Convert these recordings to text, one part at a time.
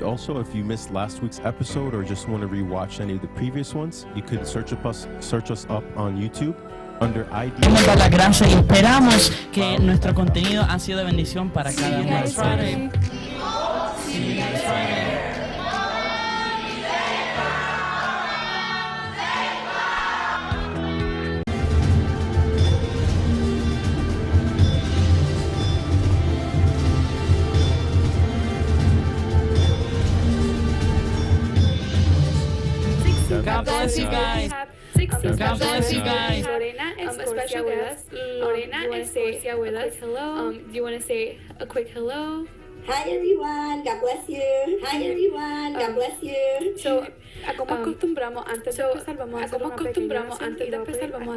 also, if you missed last week's episode or just want to rewatch any of the previous ones, you could search us up on YouTube under ID. Nos da la gracia y esperamos que nuestro contenido ha sido de bendición para cada uno de ustedes. God bless you guys. God bless you guys. Lorena and special guest. Lorena and Scorcia with us. Hello. Do you want to say a quick hello? Hi everyone, God bless you. Hi everyone, God bless you. So, como acostumbramos antes de empezar vamos a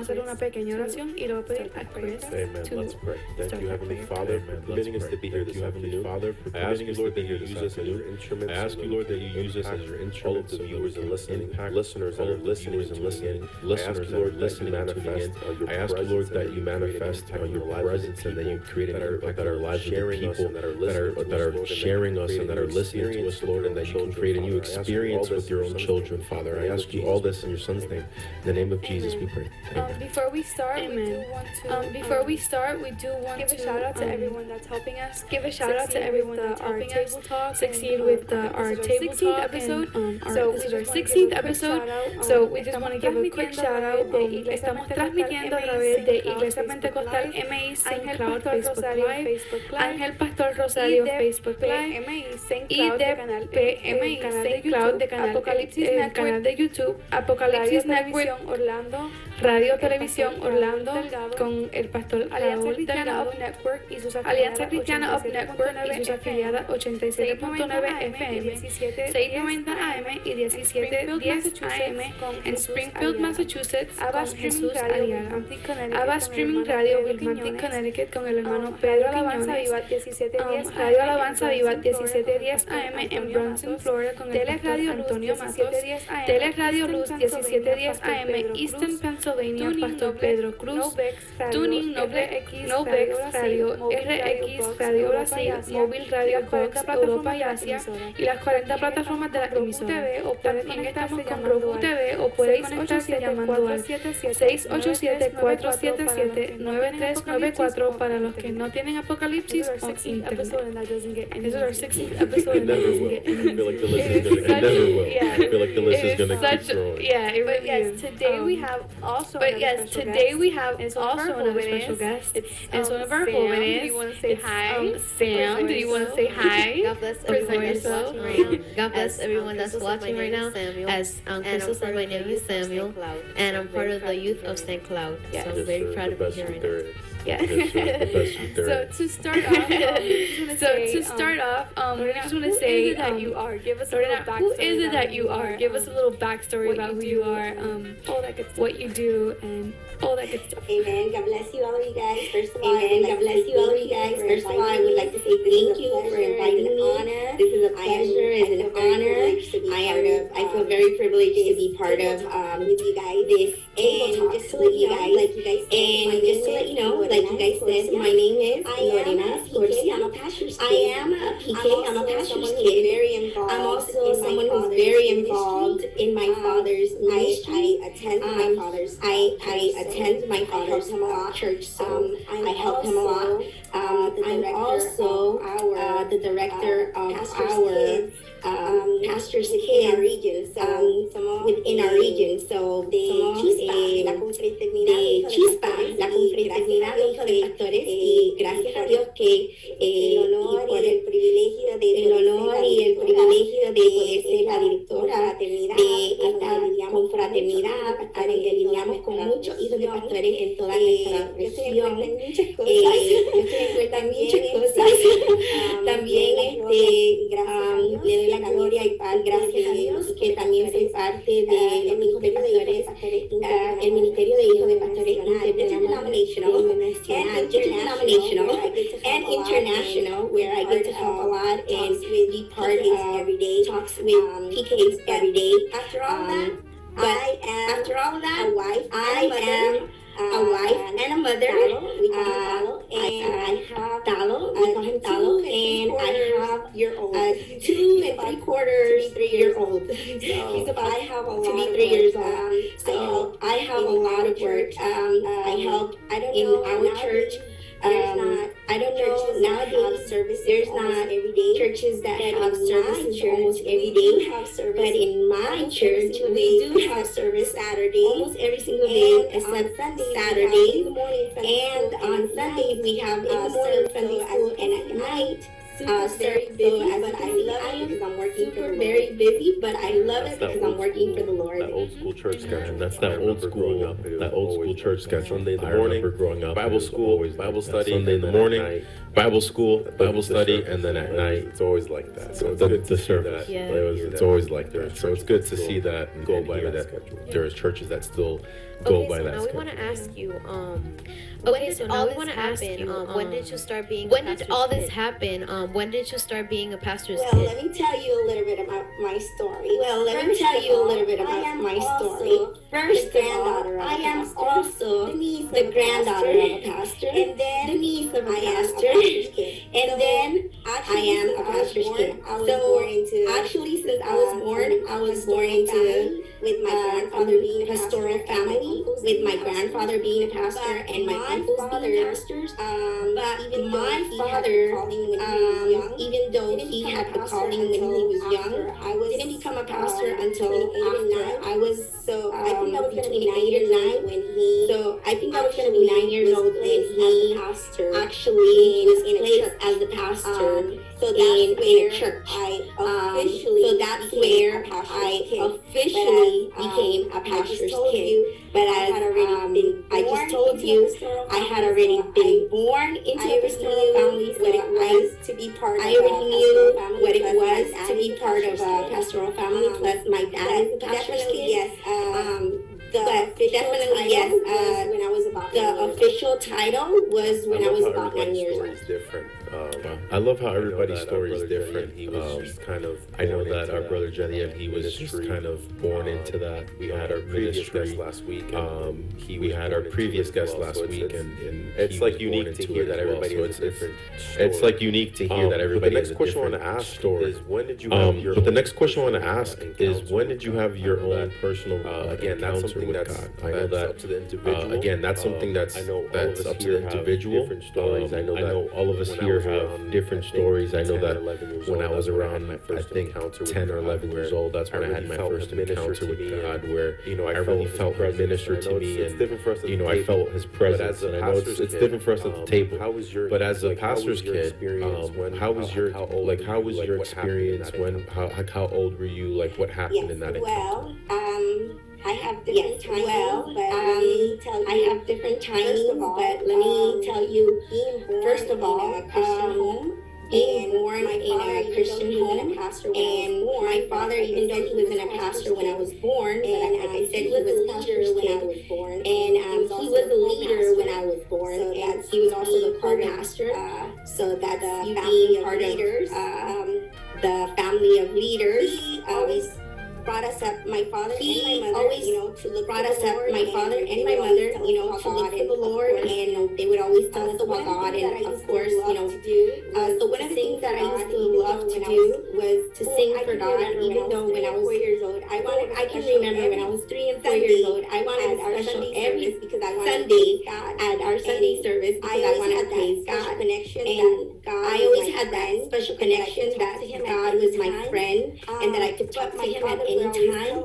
hacer una pequeña oración y luego pedir a Chris. Amen. Let's pray. Thank you, Heavenly Father, for permitting us to be here this afternoon. Father, for permitting us to be here, use us as your instruments. I ask you, Lord, that you use us as your instruments, all of the viewers and listening, listeners that are listening and listening, listeners that are listening and tuning in. I ask you, Lord, that you manifest your presence and that you create an impact on our lives with the people that are sharing us and that are listening to us, Lord, and that you can create a new experience with your own children, Father. I ask you all this in your Son's name. In the name of Jesus, we pray. Amen. Before we start, we do want to give a shout out to everyone that's helping us. Give a shout out to everyone that's helping us succeed with our table talk episode. So this is our 16th episode. So we just want to give a quick shout out. Estamos transmitiendo a través de Iglesia Pentecostal MI St. Cloud Facebook Live, Ángel Pastor Rosario Facebook Live y de PMI St. Cloud de canal de YouTube, Apocalipsis Network Orlando, Radio Televisión Orlando con el pastor Alianza Cristiana of Network y sus afiliadas 87.9 FM, 690 AM y 1710 AM en Springfield, Massachusetts con Jesús Aliaga, Ava Streaming Radio Wilmington, Connecticut con el hermano Pedro Quiñones, Radio Alabanza Viva 1710 AM en Bronson, Florida con el pastor Antonio Matos, Tele Radio Luz 1710 AM Eastern Pennsylvania, Pastor Pedro Cruz, Tuning Novex Radio, RX Radio Brasil, Móvil Radio Fox, Europa y Asia y las 40 plataformas de la emisora. También estamos con Roku TV o puedes conectarse llamando al 687-477-9394 para los que no tienen Apocalipsis o Internet. This is our 16th episode and that doesn't get I feel like the list is going to, it never will. I feel like the list is going to keep growing. Yeah, it really is. Today we have also another special guest. It's one of our jóvenes. Do you want to say hi? Sam, do you want to say hi? God bless everyone that's watching right now. God bless everyone that's watching right now. As Crystal said, my name is Samuel, and I'm part of the youth of St. Cloud. So I'm very proud to be here right now. Yeah. So to start off, we just want to say that you are. Give us a little backstory. Who is it that you are? Give us a little backstory about who you are, all that good stuff, what you do, and all that good stuff. Amen. God bless you all of you guys. First of all, God bless you all of you guys. First of all, I would like to say thank you for inviting me. This is a pleasure. It's an honor. I feel very privileged to be part of with you guys this and just to let you guys like you guys said, my name is Lorena Scorcia. I am a PK. I'm a pastor's kid. I'm also someone who's very involved in my father's ministry. I attend my father's church, so I help him a lot. I'm also the director of our pastors in our region, within our region. So de Chispa, la confraternidad de hijos de pastores, y gracias a Dios que el honor y el privilegio de poder ser la directora de esta confraternidad, pastores que lidiamos con muchos hijos de pastores en toda nuestra región. Yo estoy envuelta en muchas cosas. También le doy la gloria y paz, gracias a Dios, que también soy parte de los hijos de pastores, el ministerio de hijos de pastores interdenominational and international, where I get to help a lot and be part of talks with PKs every day. After all that, I am a wife and a mother. I have Talo, we call him Talo, and I have 2 3/4-year-old. He's about to be 3 years old. So I have a lot of work. I help in our church. I don't know, nowadays there's not churches that have services almost every day, but in my church we do have service Saturday, almost every single day except Saturdays, and on Sundays we have in the morning Sunday school, and at night very busy, but I love it because I'm working for the Lord. Very busy, but I love it because I'm working for the Lord. That old school church schedule. That's that old school church schedule. Sunday in the I morning, remember growing up. Bible school, Bible study. Sunday in the morning, Bible school, Bible study, and then at night It's always like that. So it's the good to see service. that. Yeah. It's always like that. So it's good to see that and Go by hear that that schedule. there's churches that still go Okay, by so that now we schedule. want to ask you, when did you start being when did all this happen? When did you start being a pastor's Well, kid? let me tell you a little bit about my story. First granddaughter, I am also the granddaughter of a pastor, and then the niece of a pastor, and then I am a pastor's kid. So actually, since I was born into with my grandfather being a pastoral family, with my grandfather being a pastor and my uncles being pastors. But even my father, even though he had the calling when he was young, I didn't become a pastor until after I was I think I was between 8 or 9 when he. So I think I was going to be 9 years old when he actually was placed as a pastor. So that's in a church. So that's where I officially became a pastor's kid. But as I just told you, I had already been born into a pastoral family, what it was to be part of. I already knew what it was to be part of a pastoral family. Plus, my dad is a pastor's kid. Yes. When I was about the official title was when I was about 9 years old. Different. I love how everybody's that our story is brother different. Jenny, he was just kind of I know born that into our that brother Jenny and he was just ministry. kind of born into that. We had our previous ministry guest last week. we had our previous guest last week, and it's he like was unique born to into hear it that as well. everybody So has a different. it's like unique to hear that everybody The has next a question I want different to ask story. is when did you have your But the own next question I want to personal ask is encounter when did you have your own personal again, that's encounter something with that's God? I know that up to the individual. again, that's something that's I know all that's of us up to here the have individual. different stories. I know all of us when I here was have around, different I think, stories. I know 10 or that 11 years when I old, was that's when I around, had my first I think encounter with 10 or God, 11 years old, that's when I had my first encounter with God, where I really felt Him minister to me, it's different for us at the I table. felt His presence, and I know it's different for us at the table. How was your But as a how pastor's was your kid, experience when how was your how old were you? how was your what happened in experience that when encounter? how old were you? Like what happened in that encounter? I have different timings, but let me tell you. I have different timings, but let me tell you. First of all, being born in a Christian home, and my father, even though he wasn't a pastor when I was born, but like I said, he was a pastor's kid, and he was a leader when I was born, and he was also the co-pastor. So that's you being part of the family of leaders. He always brought us up, my father and my mother, always, to look brought us up, my father and my mother, to look for the Lord, and they would always tell us about God, and of course, so one of the things that I used to love to do was to sing for God, even though when I was 4 years old, I can remember when I was 3 and 4 years old, I wanted our special every Sunday at our Sunday service because I wanted to praise God, and I always had that special connection that God was my friend, and that I could talk to Him at any time.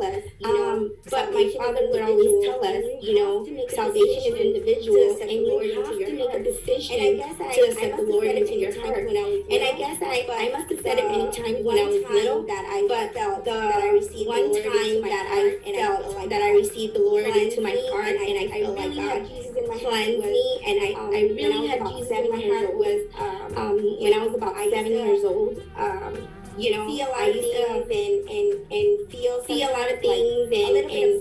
But my father would always tell us, salvation is individual, and you have to make a decision to accept the Lord into your heart. And I guess I must have said it many times when I was little, but the one time that I felt that I received the Lord into my heart, and I felt like God cleansed me, and I really had Jesus in my heart was when I was about 7 years old. see a lot of things and feel a lot of things and feel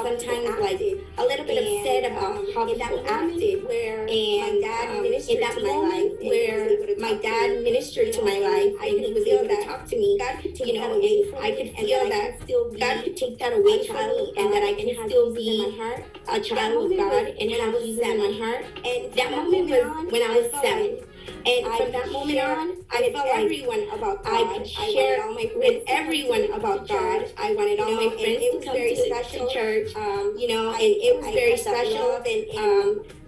sometimes like a little bit upset about how people acted. And in that moment where my dad ministered to my life and he was able to talk to me, and I could feel that God could take that away from me and that I can still be a child of God and have Jesus in my heart. And that moment was when I was 7. And from that moment on, I felt like I could share with everyone about God. I wanted all my friends to come to church, and it was very special.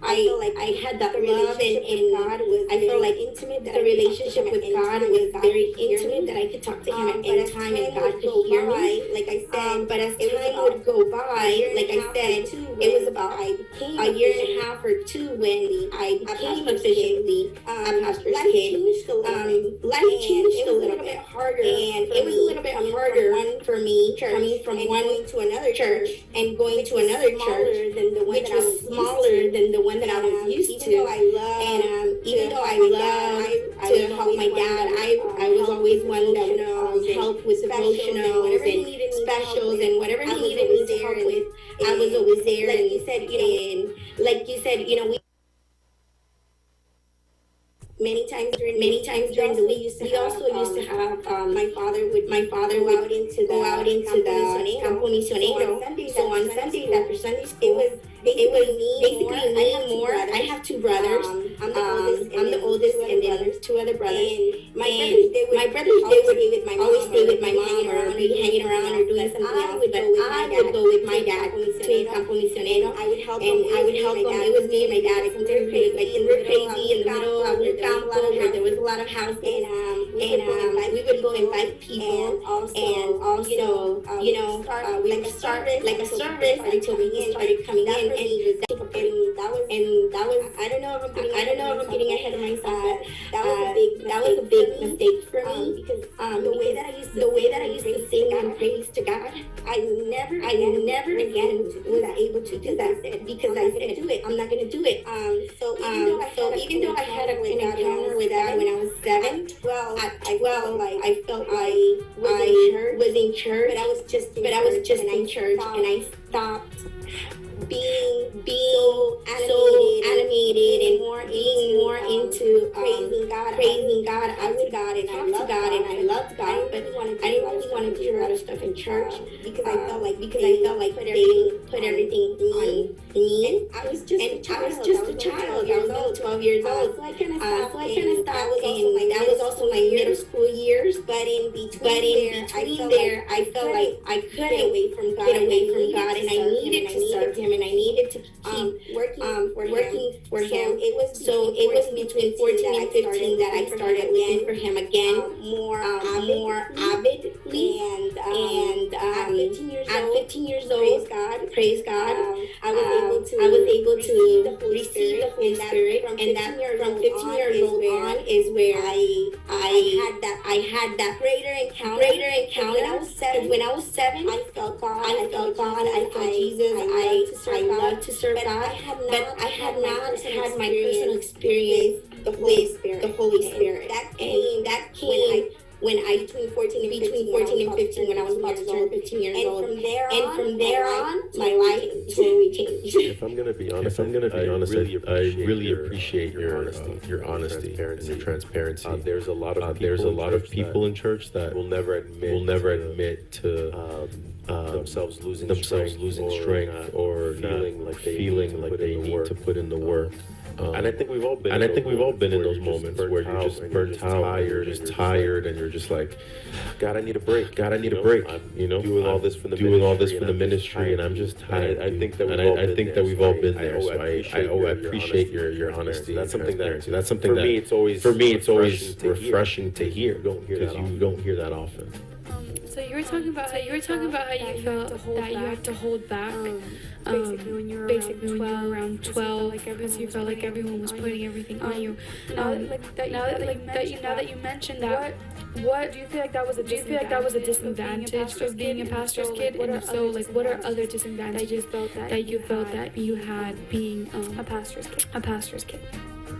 And I had that love, and I felt like the relationship with God was very intimate, that I could talk to Him at any time and God could hear me. Like I said, but as time would go by, like I said, it was about a year and a half or 2 when I became officially a pastor's kid. Life changed a little bit harder, and it was a little bit harder for me coming from one to another church and going to another church, which was smaller than the one that I was used to. And even though I loved to help my dad, I was always one that would help with devotionals and specials and whatever he needed me to help with. I was always there. Like you said, we many times during the week, we also used to have my father would go out into the Campo Misionero. So on Sundays after Sunday school, it was basically me more. I have 2 brothers. I'm the oldest, and then there's 2 other brothers. And my brothers they would always stay with my mom or be hanging around or doing something else. But I would go with my dad to Campo Misionero. I would help him. It was me and my dad. We were crazy in the middle of the campo where there was a lot of houses, and we would go invite people, and also we would start like a service until people started coming in. And that was I don't know if I'm getting ahead of myself. That was a big mistake for me, because the way that I used to sing and praise to God, I never again was able to do that, because I said do it. I'm not gonna do it. So even though I had an encounter with God when I was 7, I felt like I was in church, but I was just in church, and I stopped being so animated and being more into praising God. I would God and I loved God, but I didn't really want to do a lot of stuff in church, because I felt like they put everything on me. And I was just a child. I was only 12 years old. So I kind of stopped, and that was also my middle school years. But in between there, I felt like I couldn't get away from God, and I needed to serve Him, and I needed to keep working for Him. So it was between 14 and 15 that I started working for Him again, more avidly. And at 15 years old, praise God, I was able to receive the Holy Spirit, and that from 15 years old on is where I had that greater encounter. When I was 7, I felt God, I felt Jesus. I loved to serve God, but I had not had my personal experience with the Holy Spirit. That came when I between 14 and 15, when I was about to turn 15 years old. And from there on, my life totally changed. If I'm gonna be honest, I really appreciate your honesty and your transparency. There's a lot of people in church that will never admit to themselves losing strength or feeling like they need to put in the work. And I think we've all been in those moments where you're just burnt out, you're just tired, and you're just like, God, I need a break. I'm doing all this for the ministry, and I'm just tired. I think that we've all been there. So I appreciate your honesty. That's something that for me it's always refreshing to hear, because you don't hear that often. So you were talking about how you felt that you had to hold back. Basically when you were around 12, because you felt like everyone was putting everything on you. Now that you mentioned that, what do you feel like that was a disadvantage of being a pastor's kid? And if so, like, what are other disadvantages that you felt that you had being a pastor's kid? In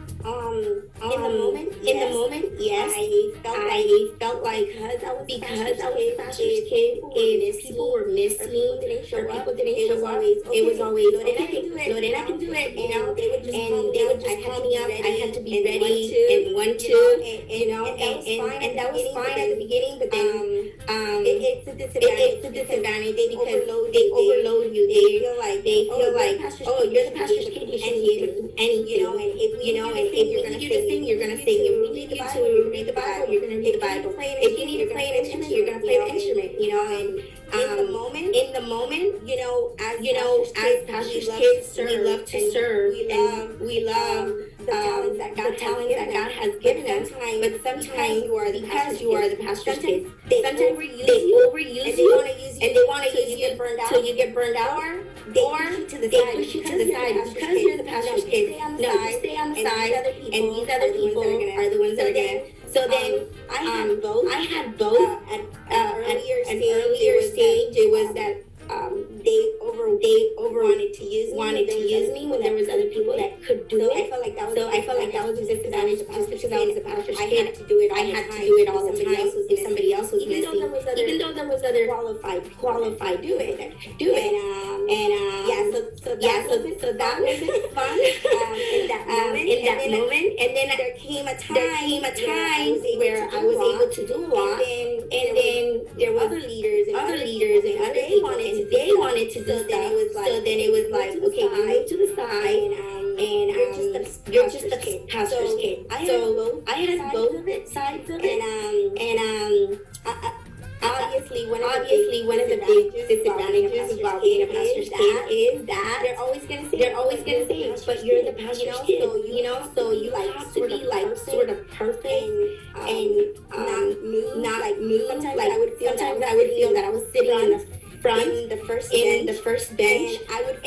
the moment, yes, I felt like because I was a pastor's kid, if people were missing or people didn't show up, it was always okay. Lord, I can do it, you know. They would just call me up. I had to be ready in 1, 2, you know, and that was fine at the beginning, but then it's a disadvantage because they overload you. They feel like oh, you're the pastor's kid, you shouldn't be able to do anything, you know, and if you're gonna sing, you're gonna sing. If we need you to read the Bible, you're gonna read the Bible. If you need to play an instrument, you're gonna play the instrument, you know, and in the moment, you know, as pastor's kids, we love to serve, and we love the talents that God has given us. But sometimes because you are the pastor's kid, they overuse you, and they want to use you till you get burned out, or they push you to the side because you're the pastor's kid. No, you stay on the side, and these other people are the ones that are gonna. So then I had both. At an earlier stage, it was that they over wanted to use me when there was other people that could do it. I felt like that was a disadvantage just because I was a pastor's kid. I had to do it all the time. If somebody else was missing, even though there was other qualified do it. So that was fun in that moment. And then there came a time where I was able to do a lot, and then there were other leaders and other people, and they wanted to do stuff. So then it was like, okay, you move to the side, and you're just a pastor's kid. So I had both sides of it, obviously one of the big disadvantages about being a pastor's kid is that they're always gonna say, but you're the pastor's kid, you know, so you have to be like sort of perfect and not move. Sometimes I would feel that I was sitting in the front in the first bench, and I would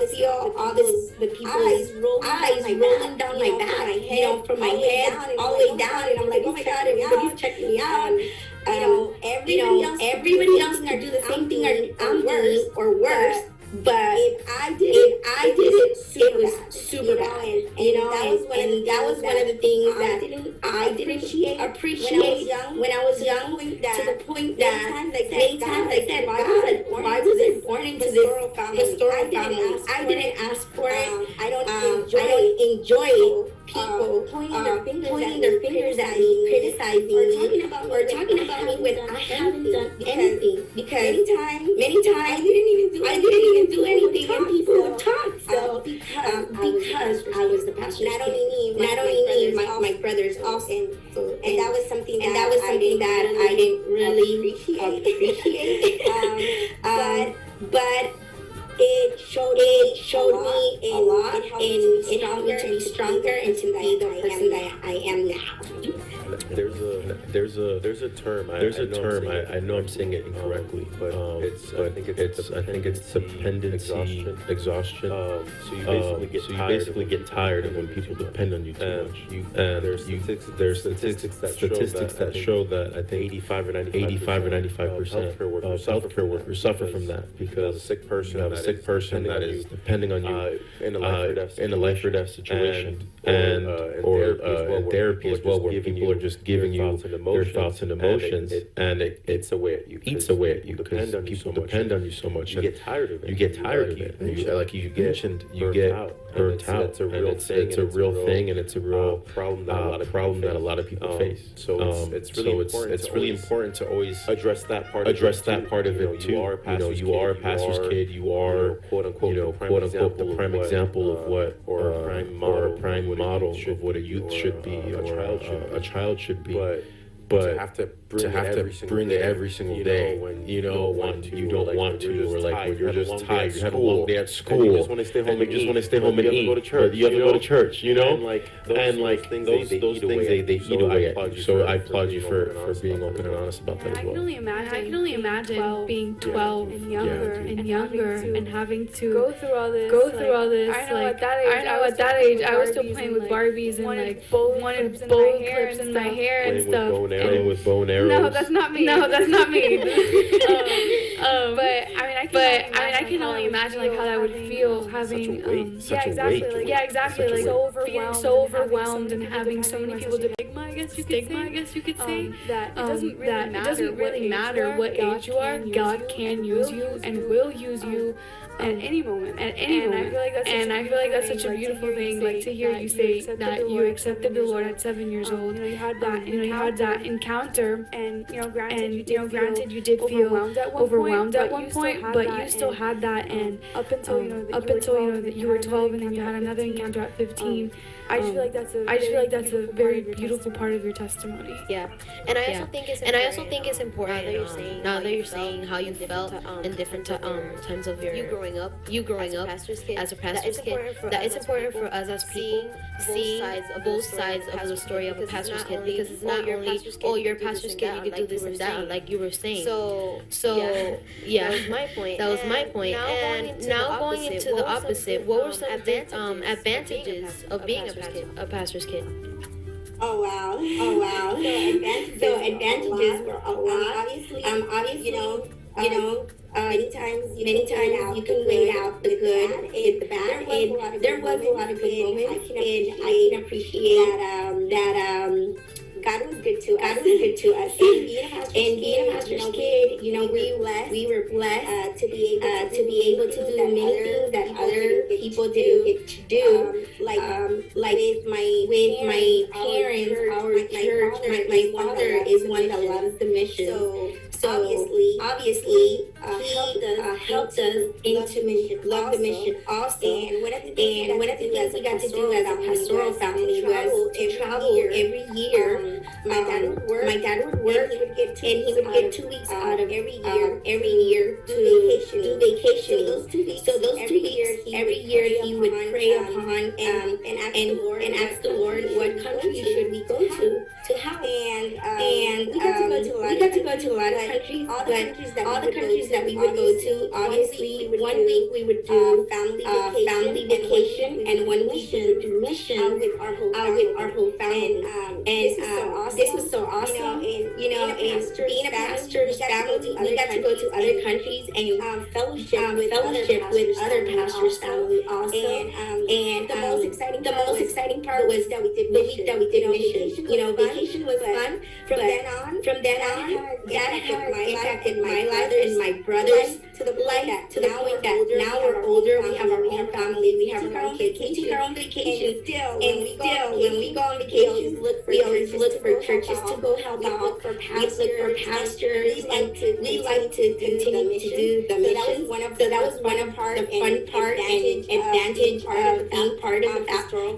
feel all the people's eyes rolling down my back, you know, from my head all the way down, and I'm like, oh my God, everybody's checking me out. Everybody else can do the same thing I'm doing or worse. But if I did it, it was super bad, you know, and that was one of the things that I didn't appreciate when I was young, to the point that many times I said, God, why was I born into this historical family? I didn't ask for it. I don't enjoy people pointing their fingers at me, criticizing me, or talking about me when I haven't done anything. Because many times I didn't even do anything, and people would talk. So because I was the pastor, not only me, my brothers also, and that was something that I didn't really appreciate. But it showed me a lot, and it helped me to be stronger and to be the person that I am now. There's a term. I know I'm saying it incorrectly, but I think it's dependency exhaustion. So you basically get tired of when people depend on you too much. There's statistics that show that I think 85 or 95% of healthcare workers suffer from that, because a sick person that is depending on you in a life or death situation, or in therapy as well, where people are just giving you their thoughts and emotions, and it eats away at you because people depend on you so much. You get tired of it. You get burnt out. It's a real thing, and it's a real problem that a lot of people face. So it's really important to always address that part of it too. You are a pastor's kid. You are quote unquote the prime example of what, or a prime model of what a youth should be, or a child should be. But to have to bring it every single day, when you don't want to, or like when you're just tired, you had a long day at school, and you just want to stay home and eat, but you have to go to church, you know, and like those things they eat away at you. So I applaud you for being open and honest about that as well. I can only imagine being 12 and younger and having to go through all this. I know at that age I was still playing with Barbies and like wanted bow clips in my hair and stuff. Playing with bow and arrows arrows. No, that's not me. No, that's not me. But I can only imagine like how that would feel having yeah, exactly like being so overwhelmed and having so many people to stigma, I guess you could say that it doesn't really matter what age you are. God can use you and will use you at any moment. And I feel like that's such a beautiful thing, like to hear you say that you accepted the Lord at 7 years old. You had that encounter, and granted you did feel overwhelmed at one point, but you still had that, and up until that you were 12, and then you had another encounter at 15. I just feel like that's a very beautiful part of your testimony. Yeah, and I also think it's important. Now that you're saying how you felt in different times of you growing up as a pastor's kid, that it's important for us as people seeing both sides of the story of a pastor's kid, because it's not only you're a pastor's kid, you can do this and that, like you were saying. So yeah, that was my point. And now going into the opposite, what were some advantages of being a pastor's kid? Oh wow. So advantages were a lot. Obviously, many times you can weigh out the good and the bad, and there was a lot of good moments, and I can appreciate that God was good to us. And being a pastor's kid, we were blessed to be able to do many things that other people didn't get to do. Like with my parents, our church, my father is one that loves the mission. So obviously, he helped us into mission, love the mission also. And one of the things we got to do as a pastoral family was to travel every year. My dad would work, and he would get 2 weeks out of every year to do vacation. So those 2 weeks, every year he would pray upon and ask the Lord what country should we go to help. And we got to go to a lot of countries, but all the countries that we would go to, obviously, 1 week we would do family vacation, and 1 week we would do mission with our whole family. This was so awesome. And being a pastor's family, we got to go to other countries and fellowship with other pastors' family also. And the most exciting part was that we did mission. Vacation was fun. From then on, that impacted my life and my brothers to the point that now we're older, we have our own family, we have our own kids, we take our own vacations, and still when we go on vacations, we always look for churches to go help out. We look for pastors, and we like to continue to do the mission. So that was one of the fun part and advantage of being part of the pastoral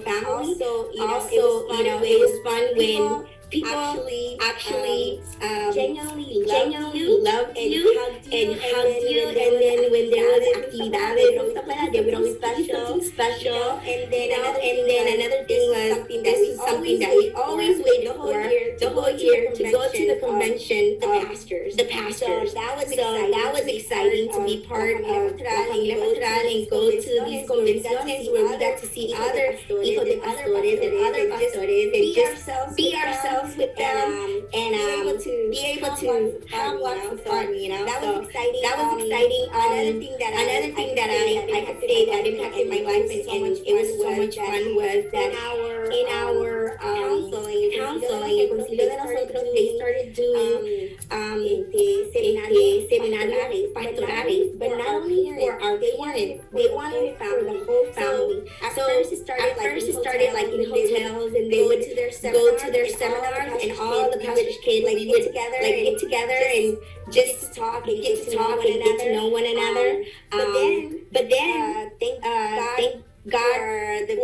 family. Also, it was fun when people actually genuinely loved you and hugged you, and then when there was actividades or stuff like that, they would always do something special. And then another thing was, this is something that we always waited for the whole year, to go to the convention, the pastors. So that was exciting to be part of Familia Pastoral and go to these convenciones where we got to see other hijos de pastores and other pastores and just be ourselves with them, and be able to have lots of fun. That was exciting. Another thing that I could say that impacted my life, and it was so much fun, was that in our counseling, they started doing seminarios pastorales, but not only for our parents, they wanted the whole family. At first it started like in hotels, and they would go to their seminars, and all the pastor's kids would get together and just talk and get to know one another. But then thank God for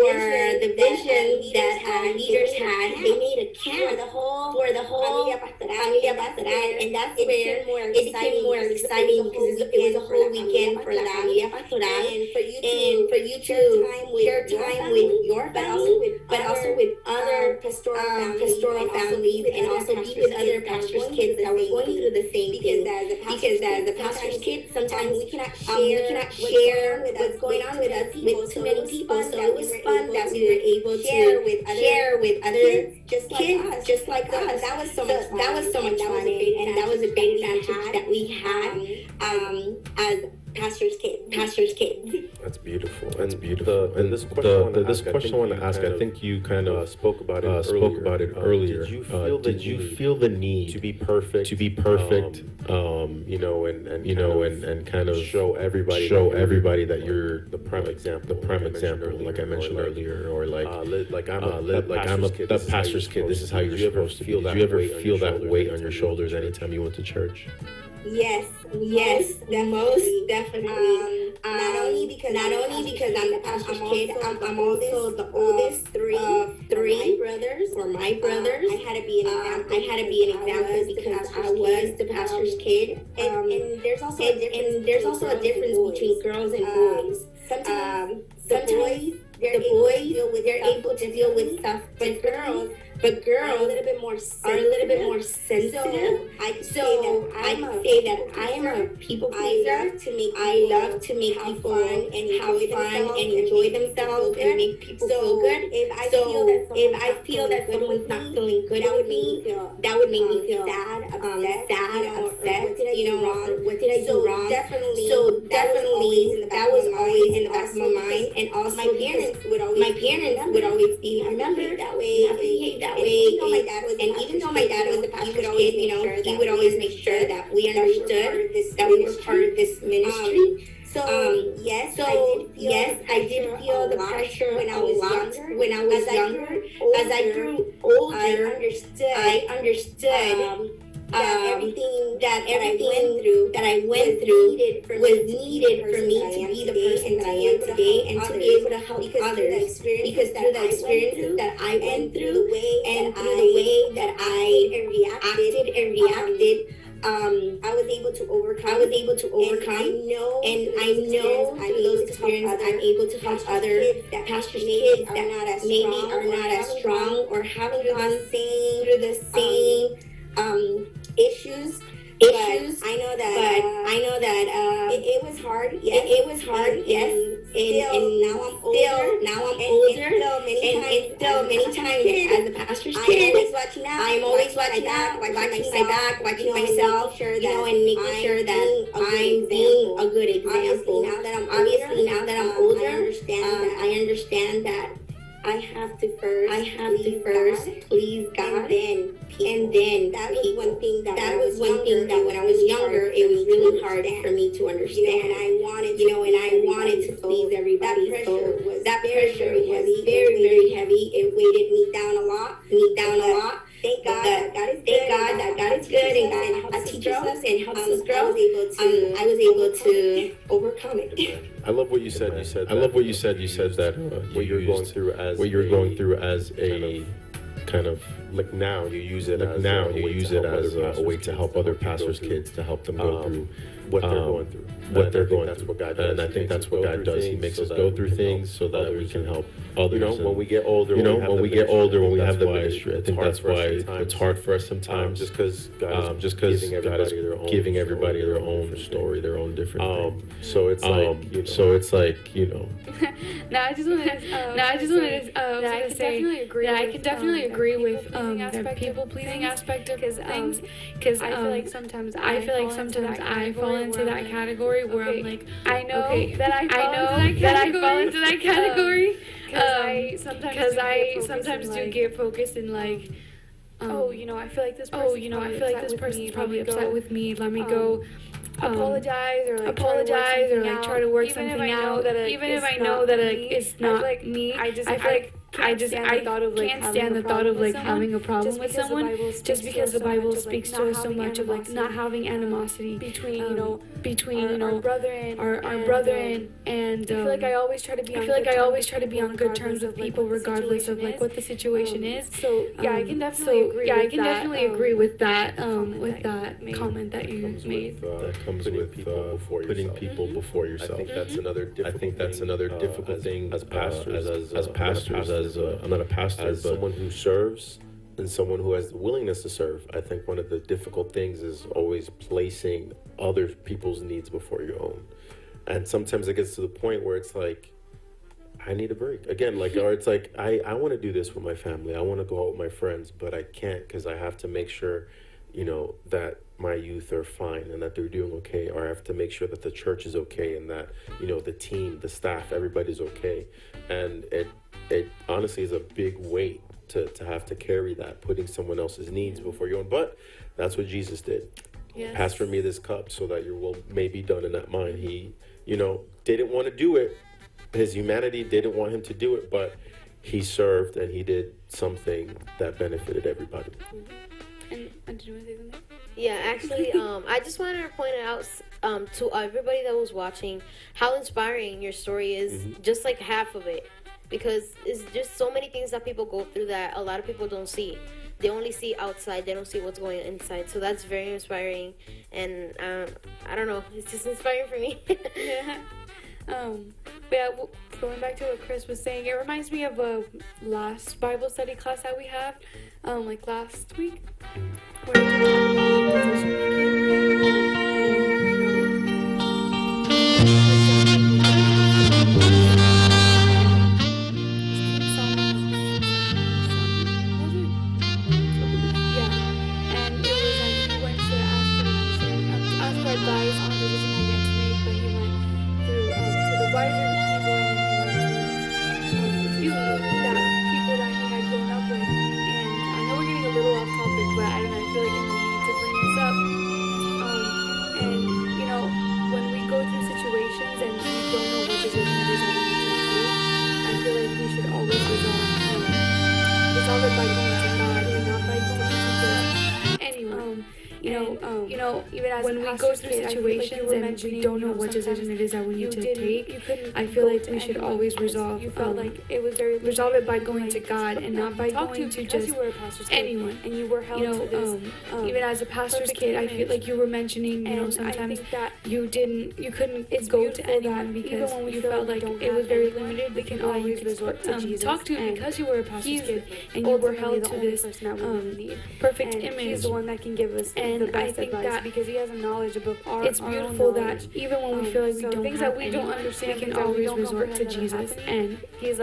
the vision that our leaders had. They made a camp for the whole Familia Pastoral, and that's where it became more exciting, because it was a whole weekend for la Familia Pastoral, and for you to share time with your family, but also with other pastoral families, and also be with other pastors' kids that were going through the same thing. Because as a pastor's kid, sometimes we cannot share what's going on with us with too many people. So it was fun that we were able to share with other kids just like us. That was so much fun. That was so much fun, and that was a big advantage that we had as pastor's kids. That's beautiful. And this question I want to ask, I think you kind of spoke about it earlier. Did you feel the need to be perfect? And kind of show everybody that you're the prime example, like I mentioned earlier, or like I'm a pastor's kid. This is how you're supposed to be. Did you ever feel that weight on your shoulders anytime you went to church? Yes, most definitely. Not only because I'm the pastor's kid, I'm also the oldest three brothers. I had to be an example because I was the pastor's kid. And there's also a difference between girls and boys. Sometimes the boys they're able to deal with stuff, but girls are a little bit more sensitive. I can say that I am a people pleaser. I love to make people have fun and enjoy themselves and make people feel good. If I feel that someone's not feeling good with me, that would make me feel sad, upset. What did I do wrong? So definitely, that was always in the back of my mind. And also, my parents would always be, remember that way, you have to behave that way. And even though my dad was a pastor's kid, he would always make sure that we understood that we were part of this ministry. Yes, I did feel the pressure when I was younger. As I grew older, I understood that everything that I went through was needed for me to be the person that I am today and to be able to help others. Because through the experiences that I went through and through the way that I acted and reacted, I was able to overcome. And I know through those experiences I'm able to help other pastors' kids that maybe are not as strong or haven't gone through the same issues. But I know that it was hard. Yes, it was hard. Yes, and now I'm older. And still many times as a pastor's kid, I'm always watching out, watching my back, watching myself, and making sure that I'm being a good example. Now that I'm older, I understand that I have to first please God, and then that was one thing that when I was younger, it was really hard for me to understand. And I wanted to please everybody. That pressure was very, very heavy. It weighted me down a lot. Thank God that God is good and God teaches us and helps us grow. I was able to overcome it. I love what you said. You said that what you're going through as a kind of like now you use it as a way to help other pastors' kids, to help them go through what they're going through. That's what God does. And I think that's what God does. He makes us go through things so that we can help others. When we get older, when we have the ministry, I think that's why it's hard for us sometimes. Just because God is giving everybody their own story, their own different thing. So it's like. No, I just wanted to say that I can definitely agree with the people pleasing aspect of things, because I feel like sometimes I fall into that category where I'm like, I know that I fall into that category, because I sometimes do get focused in like, I feel like this person's probably upset with me. Let me go apologize or try to work something out. Even if I know that it's not me, I feel like I can't stand the thought of like having a problem with someone just because the Bible speaks to us so much of like not having animosity between our brother and I feel like I always try to be on good terms with people regardless of like what the situation is. So yeah, I can definitely agree with that comment that you made. That comes with putting people before yourself. I think that's another difficult thing as pastors. I'm not a pastor, as someone who serves and someone who has the willingness to serve. I think one of the difficult things is always placing other people's needs before your own. And sometimes it gets to the point where it's like, I need a break again. Like, or it's like I want to do this with my family. I want to go out with my friends, but I can't because I have to make sure, that my youth are fine and that they're doing okay, or I have to make sure that the church is okay and that the team, the staff, everybody's okay. And it honestly is a big weight to have to carry that, putting someone else's needs before your own. But that's what Jesus did. Yes. Pass from me this cup so that your will may be done in that mind. He didn't want to do it. His humanity didn't want him to do it, but he served and he did something that benefited everybody. And did you want to say something? Yeah, actually, I just wanted to point out to everybody that was watching how inspiring your story is, just like half of it. Because it's just so many things that people go through that a lot of people don't see. They only see outside, they don't see what's going inside. So that's very inspiring. And I don't know, it's just inspiring for me. Yeah. Going back to what Chris was saying, it reminds me of a last Bible study class that we had, like last week, where we talked about yeah, and it was like he went to ask for advice on the decision he had to make, but he went through to the wiser people and he went to few that people that he had grown up with. And I know we're getting a little off topic, but I don't know, I feel like I need to bring this up. And when we go through situations and we don't know what decision it is that we need to do, I feel like we should always resolve it by going to God and not by going to anyone. Even as when we go through situations and we don't know what decision it is that we need to take, I feel like we should always resolve it by going to God and not by going to just anyone. And you were held to this. Even as a pastor's kid, I feel like you were mentioning, sometimes that you couldn't go to anyone because you felt like it was very limited. We can always resort to Jesus. Talk to because you were a pastor's kid and you were held to this perfect image. He's the one that can give us the best advice because he has a knowledge above our It's beautiful that even when we feel like we don't things that we don't understand, we can always resort to Jesus, and he's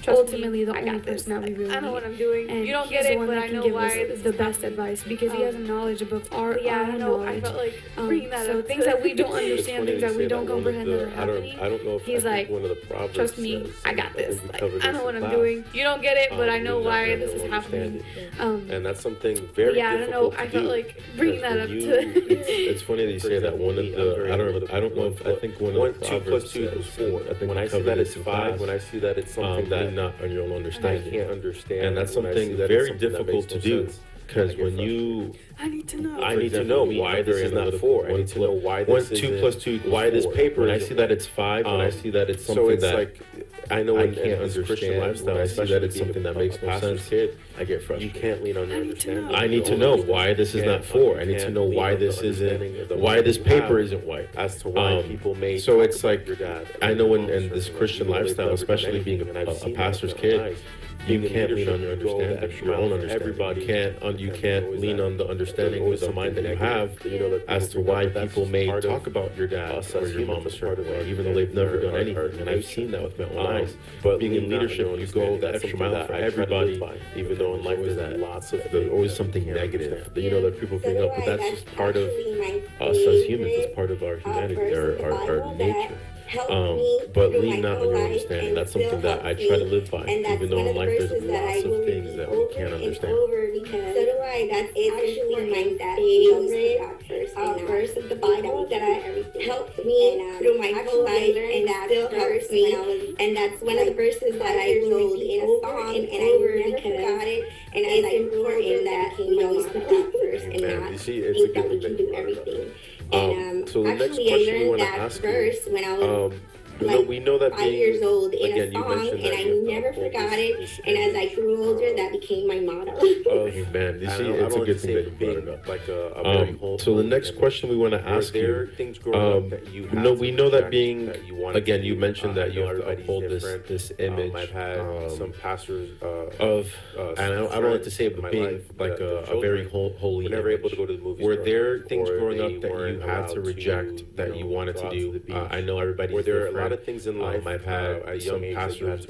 ultimately the only person that we really need. I know what I'm doing. And you don't get it, but I know why this is the best advice because he has a knowledge above our knowledge. I felt like bringing that up. Things that we don't understand, things that we don't comprehend that are happening. I don't know if he's like, one of the Proverbs trust me, says, I got this. I know what I'm doing. You don't get it, but I know why this is happening. And that's something very difficult I don't know. I felt like bringing that up to. It's funny that you say that. One of the I don't know if I think one of the Proverbs 2 + 2 = 4. I think when I see that it's 5, when I see that it's something that not on your own understanding, I can't understand, and that's something very difficult to do. Because when I need to know why this is not 4. I need to know why this 2 + 2 why this paper. When I see that it's 5, when I see that it's something that like I know I can't understand. Christian lifestyle, I see that it's something that makes no sense. I get frustrated. You can't lean on your understanding. I need to know why this is not 4. I need to know why this isn't, why this paper isn't white. As to why people made. So it's like I know in this Christian lifestyle, especially being a pastor's kid. You can't lean on your understanding, your own understanding. You can't lean on the understanding with the mind that you have as to why people may talk about your dad or your mom a certain way, even though they've never done anything. And I've seen that with my own eyes. But being in leadership, you go the extra mile for everybody, even though in life there's always something negative. That people bring up, but that's just part of us as humans. It's part of our humanity, our nature. But lean not on your understanding. That's something that I try to live by, even though in life there's lots of things that we can't understand. So do I. That's actually my favorite verse of the Bible that helped me through my whole life, and that still helps me. And that's one of the verses that I wrote in a song, and I never forgot it. And it's important that we always put that first and not think that we can do everything. And so the next actually, I question we learned want to that ask verse when I was we know that 5 years old in again, a song, and I never forgot it. And as I grew older, that became my motto. Oh man, you see, it's a good thing that you brought it up. So the next question we want to ask you, we know that being again, you mentioned that you have to uphold this image. I've had some pastors of, and I don't like to say it, but being like a very holy. Never able to go to the movies. Were there things growing up that you had to reject that you wanted to do? I know everybody's different. lot of things in life. I've had some pastors,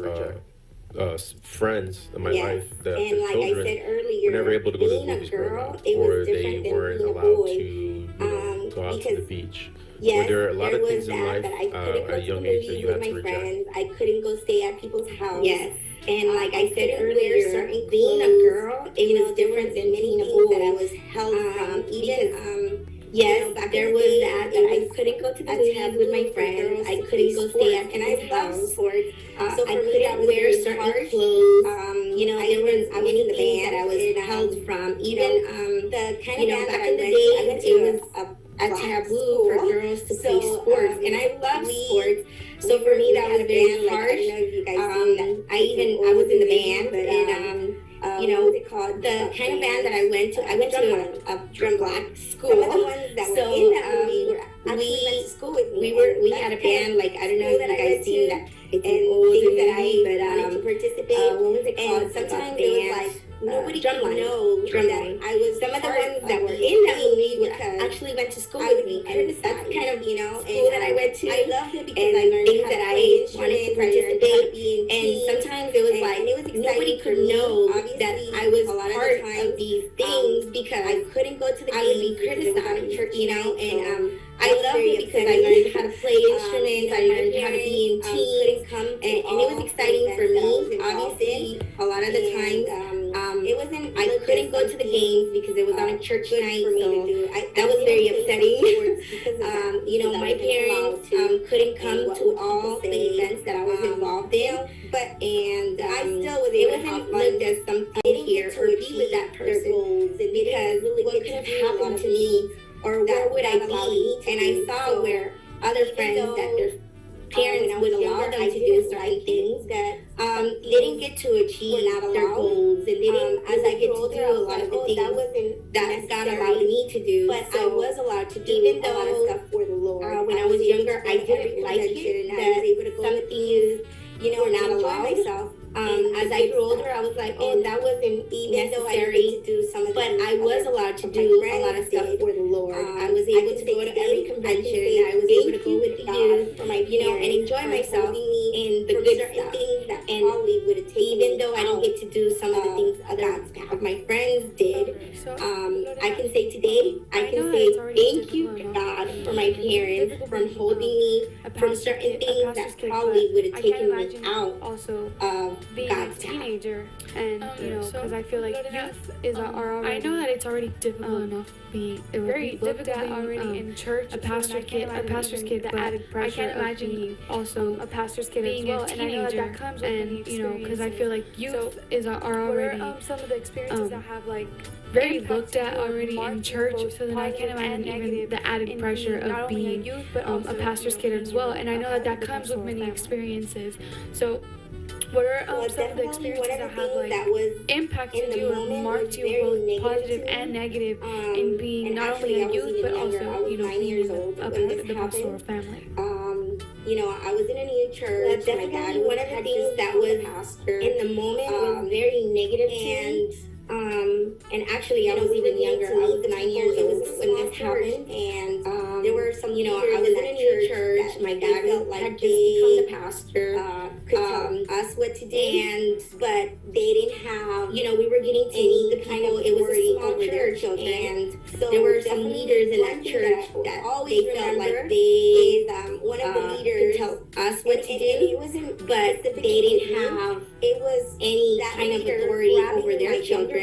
friends in my life that and their like children I said earlier, were never able to go to the being a movies girl, growing up, it was or different they than weren't being a allowed boy. to go out to the beach. Yes, Or there are a lot of things in that, life but I couldn't go at a to young the age that movies you with had to my reject. friends. I couldn't go stay at people's house. Yes, and like I said couldn't earlier, wear certain being a clothes. girl, it was different than being a boy. That I was held from. Yes, there was that I couldn't go to the movies with my friends. I couldn't go stay at people's house. Sports. So I couldn't wear certain clothes. There was many things that I was held from. Even the kind of back in the day, it was a taboo for girls to play sports, and I love sports. So for me, that was very harsh. I was in the band, and what is it called? The kind of band that I went to a drum black school. Some of the ones that were in that movie were actually went to school with me. We had a band, like, I don't know if you guys seen that. It's an old movie, but wanted to participate. What was it called? And sometimes it was like nobody could know that I was some of the ones that were in that movie actually went to school with me, and that's kind of school that I went to. I loved it because I learned things that I wanted to participate, and sometimes it was like nobody could know that I was part of these things because I couldn't go to the games. I would be criticized, and I loved it because I learned how to play instruments. I learned how to be in teams, and it was exciting for me. Obviously, a lot of the times, I couldn't go to the games because it was on a church night, so that was very upsetting. My parents couldn't come to all the events that I was involved in, I still was able to have fun. Looked as something here or be with that person because what could have happened to me, or where would I be? And I saw where other friends that their parents would allow them to do certain things that they didn't get to achieve their goals, and they didn't, as I get to do a lot of the things that God allowed me to do. But I was allowed to do even a lot of stuff for the Lord. When I was younger, I didn't like it that some things were not allowed. Myself. As I grew older, I was like, that wasn't necessary, but I was allowed to do a lot of stuff for the Lord. I was able to go to every convention. I was able to go with the youth, and enjoy myself in the good stuff. And even though I don't get to do some of the things of my friends did, I can say today, I can say thank you, God, for my parents, from holding me from certain things that probably would have taken me out of being God's a teenager, and because I feel like youth is I know that it's already difficult enough being very difficult already in church, a pastor's kid, but I can't imagine also a pastor's kid as well, and I know that comes with because I feel like youth are already some of the experiences that have like very looked at already in church, so then I can't imagine even the added pressure of being youth, but a pastor's kid as well, and I know that comes with many experiences. So what are some of the experiences that have like impacted you or marked you both positive and negative in being not only a youth but also being the pastoral family? I was in a new church. My dad was one of the things that was in the moment was very negative to me. And actually, I was even younger. I was 9 years old when this happened, and there were some. I was in a new church. My dad had just become the pastor. Could tell us what to do, but they didn't have. We were getting to meet the kind of. It was a small church, and so there were some leaders in that church that they felt like they one of the leaders could tell us what to do, but they didn't have any kind of authority over their children.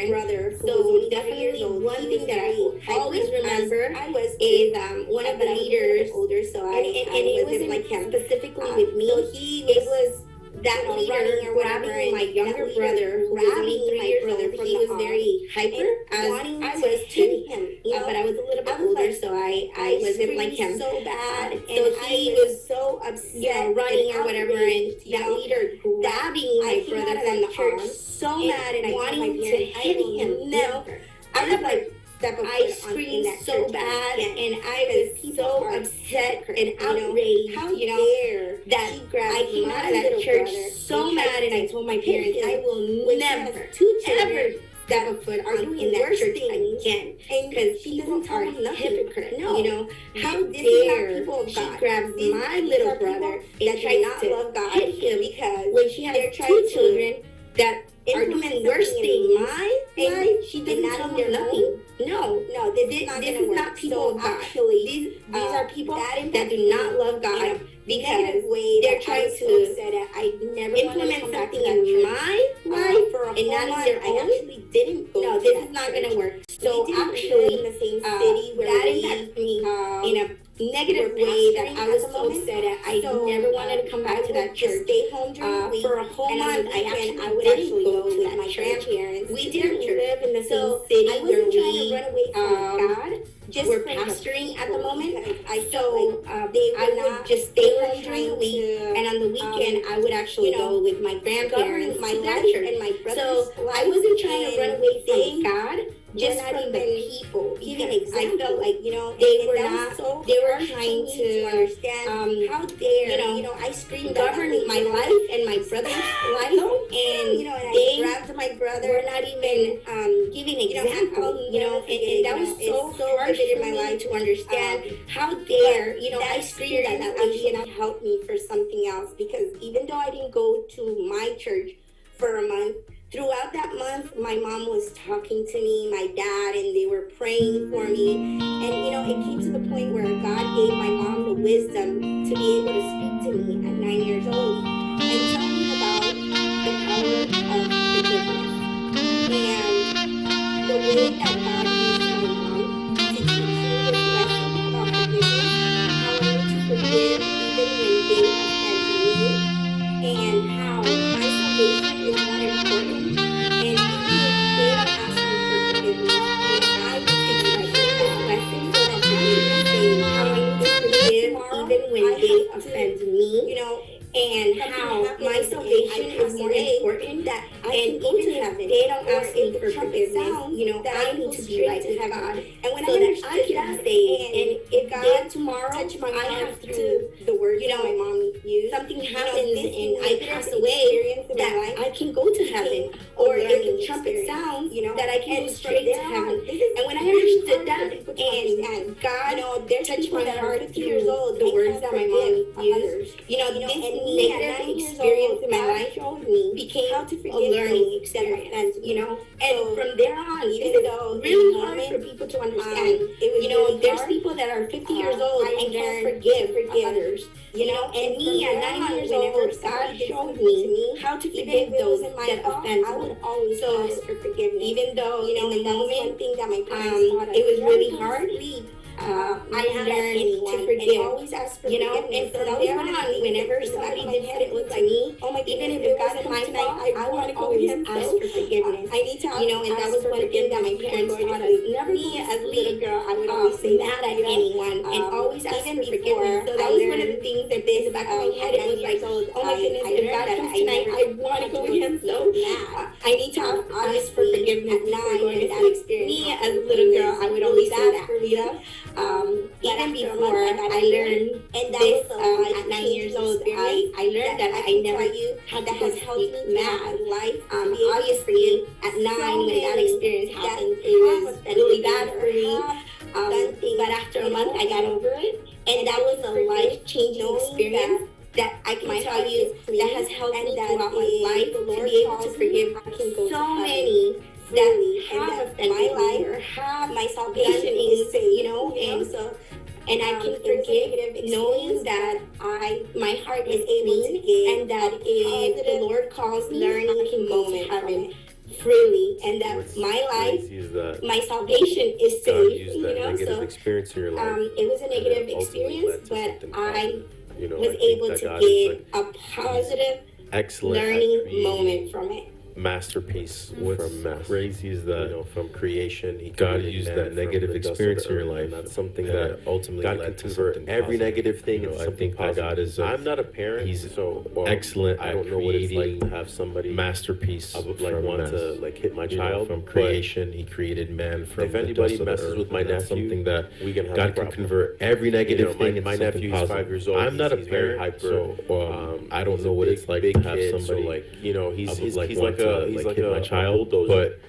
So definitely one thing that I always remember is one of the leaders older, so and it wasn't like him specifically with me. So it was that leader grabbing my younger brother, who was only 3 years old. He was very hyper, as I was too. But I was a little bit older, so I wasn't like him. So bad, and so he was so upset, running or whatever, and that leader grabbing my brother from the church, so mad and wanting to hit him. Never. I was like. I screamed so bad, and I was so upset and outraged, that I came out of that church so mad, and I told my parents, I will never, ever step a foot in that church again, because people are hypocrites. You know, how dare she grabs my little brother and tries to hit him because when she has two children that are doing worse than my life, she did not tell them nothing. No, this is not people of God. These are people that do not love God because they're trying to implement something in my life and not in their own. No, this is not going to work. So actually, that impacted me in a negative way that I was so upset at. I never wanted to come back to that church. Stay home for a whole month. I would actually go to that church. We didn't live in the same city where we were pastoring at the moment. So I would just stay home during the week, and on the weekend I would actually go with my grandparents to that church. And my so I wasn't trying to run away from God. Just from the people, because I felt like, you know, they were trying to understand how dare, I screamed govern my life and my brother's life, and they grabbed my brother, were not even giving example, and that was so harsh in my life to understand how dare, I screamed at that lady and helped me for something else, because even though I didn't go to my church for a month, throughout that month, my mom was talking to me, my dad, and they were praying for me. And, it came to the point where God gave my mom the wisdom to be able to speak to me at 9 years old and tell me about the power of forgiveness. And the way that God used my mom to teach me this lesson about forgiveness, how I need to forgive even when they offend me, and how my salvation is more important. And even if they don't ask me for forgiveness, I will take it as a blessing so that they say how I need to forgive even when they offend me, and how my salvation is more important. That and even if they don't ask me for forgiveness, I need to be right with God. And when I can say, and if God tomorrow I have to the word my mom used, something happens and I pass away, that I can go to heaven, or if the trumpet sounds, that I can go straight to heaven. And when I understood that, and God touched my heart 50 years old, the words that my mom used, this negative experience in my life became a learning experience, and from there on, even though really hard for people to understand, there's people that are 50 years old and can't forgive others, and me at 9 years old, God showed me how to forgive those that offend me. So ask for forgiveness, even though in the moment it was really hard. I learned to forgive, and from there on, whenever somebody did it to me, even if it wasn't my fault, I would always ask for forgiveness. And that was one thing that my parents taught us. Never me as a little girl, I would always say mad at anyone, and always ask for forgiveness. So that was one of the things that in the back of my head, it was like, oh my goodness, if God comes tonight, I want to go with him, so I need to ask for forgiveness before going to that experience. Me as a little girl, I would always say that. Even before I learned this at 9 years old, I learned that I never had to speak mad. Obviously, at 9 when that experience happened, it was really bad for me. But after a month, I got over it, and that was a life-changing experience that I can tell you that has helped me throughout my life to be able to forgive so many that have offended me or have my salvation is, and I can forgive knowing that my heart is clean, and that if the Lord calls me, I can go to heaven freely, and that my life, my salvation is safe. So experience in your life, it was a negative experience, but I was able to get a positive, excellent learning moment from it. Masterpiece. What's crazy is that from creation, God used that negative experience in your life. That's something that ultimately God can convert every negative thing into something positive. God is. I'm not a parent. He's so excellent. I don't know what it's like to have somebody masterpiece. I would want to hit my child from creation. He created man from. If anybody messes with my nephew, something that God can convert every negative thing into something positive. 5 years old. I'm not a parent, so I don't know what it's like to have somebody he's like my child, but